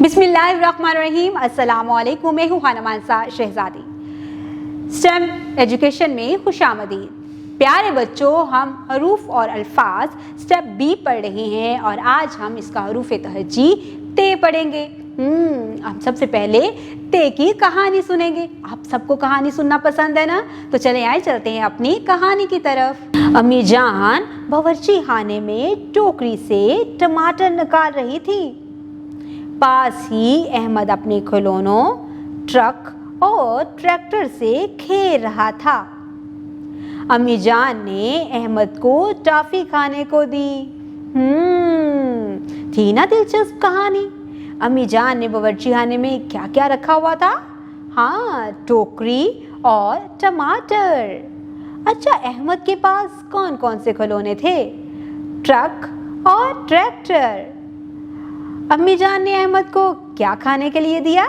बिस्मिल्लाहिर्रहमानिर्रहीम। अस्सलामुअलैकुम। मैं हूँ हानमानसा शहजादी। स्टेम एजुकेशन में खुशामदीद। प्यारे बच्चों, हम हरूफ और अल्फाज स्टेप बी पढ़ रहे हैं और आज हम इसका हरूफ तहजी ते पढ़ेंगे। हम सबसे पहले ते की कहानी सुनेंगे। आप सबको कहानी सुनना पसंद है ना? तो चले आए चलते हैं अपनी कहानी की तरफ। अम्मी जान बावर्ची खाने में टोकरी से टमाटर निकाल रही थी। पास ही अहमद अपने खिलौनों, ट्रक और ट्रैक्टर से खेल रहा था। अम्मी जान ने अहमद को टॉफी खाने को दी। थी ना दिलचस्प कहानी। अम्मी जान ने बावर्ची खाने में क्या क्या रखा हुआ था? हाँ, टोकरी और टमाटर। अच्छा, अहमद के पास कौन कौन से खिलौने थे? ट्रक और ट्रैक्टर। अम्मी जान ने अहमद को क्या खाने के लिए दिया?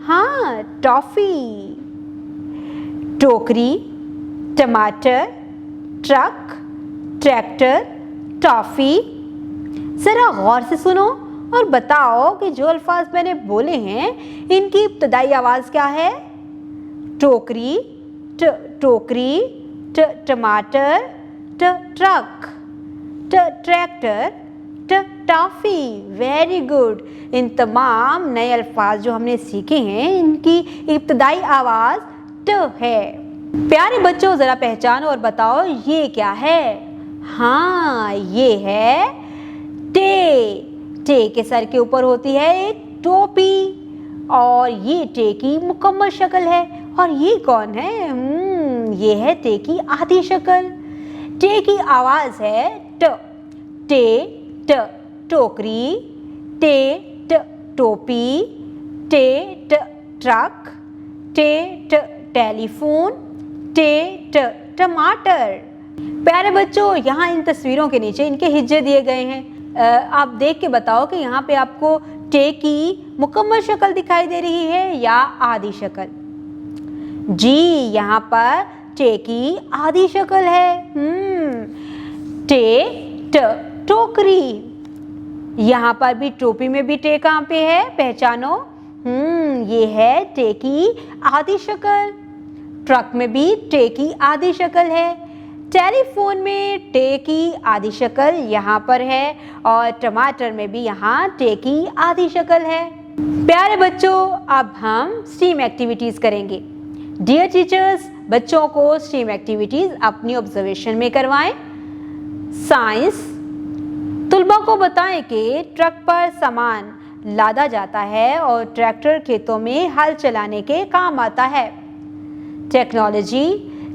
हाँ, टॉफी। टोकरी, टमाटर, ट्रक, ट्रैक्टर, टॉफी। जरा गौर से सुनो और बताओ कि जो अल्फाज मैंने बोले हैं इनकी इब्तदाई आवाज क्या है? टोकरी, टोकरी, टमाटर, truck, tractor, toffee. Very good. इन तमाम नए अल्फाज जो हमने सीखे हैं इनकी इब्तदाई आवाज ट है। प्यारे बच्चों, जरा पहचानो और बताओ ये क्या है? हाँ, ये है टे। टे के सर के ऊपर होती है एक टोपी और ये टे की मुकम्मल शक्ल है। और ये कौन है? ये है टे की आधी शक्ल। टे की आवाज है ट। टे ट टोकरी, टे ट टोपी, टे ट ट्रक, टे ट टेलीफोन, टे ट टमाटर। प्यारे बच्चों, यहाँ इन तस्वीरों के नीचे इनके हिज्जे दिए गए हैं। आप देख के बताओ कि यहाँ पे आपको टे की मुकम्मल शक्ल दिखाई दे रही है या आधी शक्ल? जी, यहाँ पर टे की आधी शक्ल है। टे ट टोकरी। यहाँ पर भी टोपी में भी टे कहाँ पे है? पहचानो। ये है टे की आधी शक्ल। ट्रक में भी टे की आधी शक्ल है। टेलीफोन में टे की आधी शक्ल यहाँ पर है और टमाटर में भी यहाँ टे की आधी शक्ल है। प्यारे बच्चों, अब हम स्टीम एक्टिविटीज करेंगे। डियर टीचर्स, बच्चों को स्टीम एक्टिविटीज अपनी ऑब्जर्वेशन में करवाएं। साइंस, तुलबा को बताएं कि ट्रक पर सामान लादा जाता है और ट्रैक्टर खेतों में हल चलाने के काम आता है। टेक्नोलॉजी,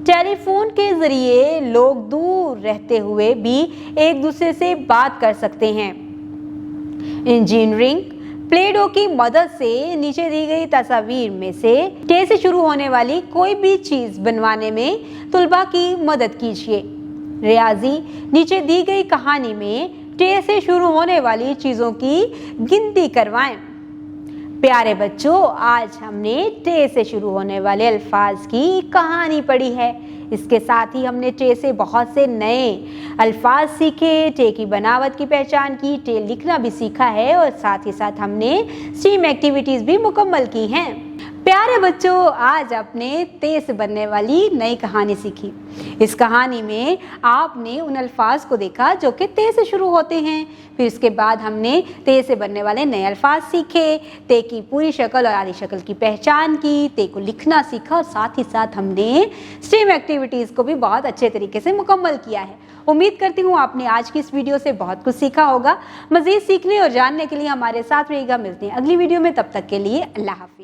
टेलीफोन के जरिए लोग दूर रहते हुए भी एक दूसरे से बात कर सकते हैं। इंजीनियरिंग, प्ले डो की मदद से नीचे दी गई तस्वीर में से टे से शुरू होने वाली कोई भी चीज बनवाने में तुलबा की मदद कीजिए। रियाजी, नीचे दी गई कहानी में टे से शुरू होने वाली चीजों की गिनती करवाएं। प्यारे बच्चों, आज हमने टे से शुरू होने वाले अल्फाज की कहानी पढ़ी है। इसके साथ ही हमने टे से बहुत से नए अल्फाज सीखे, टे की बनावट की पहचान की, टे लिखना भी सीखा है और साथ ही साथ हमने स्टीम एक्टिविटीज भी मुकम्मल की हैं। प्यारे बच्चों, आज आपने ते से बनने वाली नई कहानी सीखी। इस कहानी में आपने उन अल्फाज को देखा जो कि ते से शुरू होते हैं। फिर इसके बाद हमने ते से बनने वाले नए अल्फाज सीखे, ते की पूरी शक्ल और आधी शक्ल की पहचान की, ते को लिखना सीखा और साथ ही साथ हमने स्टीम एक्टिविटीज़ को भी बहुत अच्छे तरीके से मुकम्मल किया है। उम्मीद करती हूँ आपने आज की इस वीडियो से बहुत कुछ सीखा होगा। मज़ीद सीखने और जानने के लिए हमारे साथ रहिएगा। मिलते हैं अगली वीडियो में, तब तक के लिए अल्लाह हाफ़िज़।